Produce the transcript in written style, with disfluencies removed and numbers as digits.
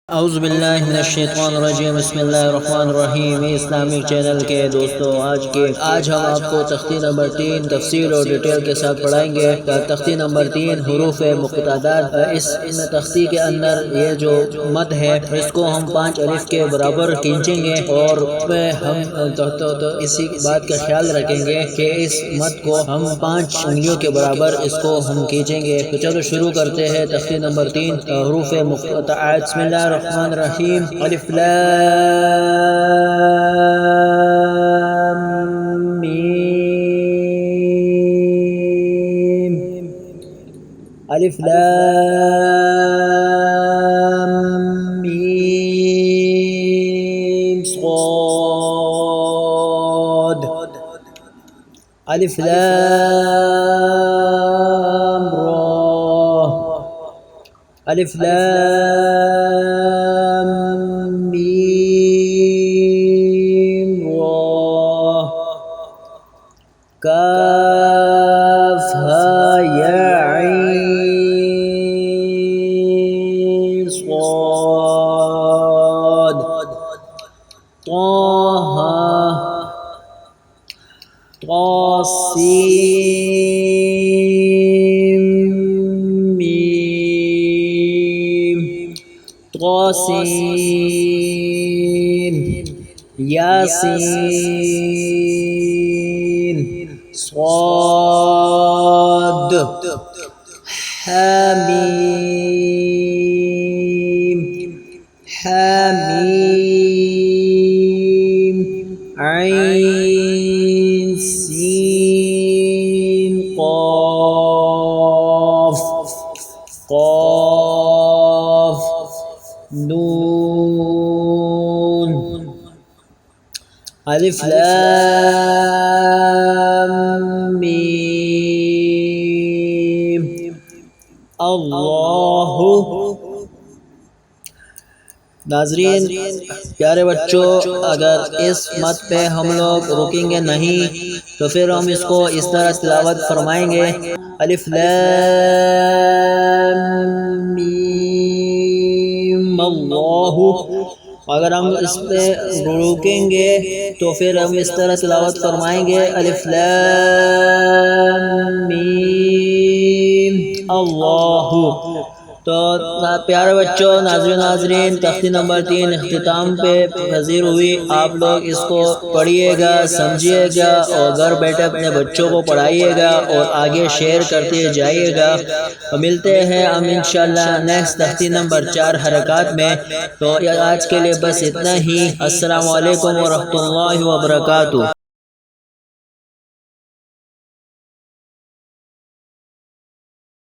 اعوذ باللہ من الشیطان الرجیم بسم اللہ الرحمن الرحیم اسلامک چینل کے دوستو آج ہم آپ کو تختی نمبر 3 تفصیل اور ڈیٹیل کے ساتھ پڑھائیں گے۔ تختی نمبر 3 حروف مقتدات۔ اس تختی کے اندر یہ جو مد ہے اس کو ہم 5 الف کے برابر کھینچیں گے اور ہم تو اسی بات کا خیال رکھیں گے کہ اس مد کو ہم 5 انگلیوں کے برابر اس کو ہم کھینچیں گے۔ تو چلو شروع کرتے ہیں تختی نمبر 3 حروف مقتدات۔ بسم اللہ الرحمن الرحیم۔ الف لام میم، الف لام میم صاد، الف لام را، الف لام میم را، کاف ها یا عین صاد، طه طاسیم میم، طاسین، یاسین صاد، حامیم، حامیم، عین سین قاف، قاف نون، الف لام میم، اللہ۔ ناظرین پیارے بچوں، اگر اس مد پہ ہم لوگ رکیں گے نہیں تو پھر ہم اس کو اس طرح تلاوت فرمائیں گے، الف لام میم اللہ۔ اگر ہم اس پہ رکیں گے تو پھر ہم اس طرح تلاوت فرمائیں گے، الف لام میم اللہ۔ تو پیارے بچوں، ناظرین تختی نمبر 3 اختتام پہ حاضر ہوئی۔ آپ لوگ اس کو پڑھیے گا، سمجھیے گا اور گھر بیٹھے اپنے بچوں کو پڑھائیے گا اور آگے شیئر کرتے جائیے گا۔ ملتے ہیں ہم انشاءاللہ نیکسٹ تختی نمبر 4 حرکات میں۔ تو آج کے لیے بس اتنا ہی۔ السلام علیکم ورحمۃ اللہ وبرکاتہ۔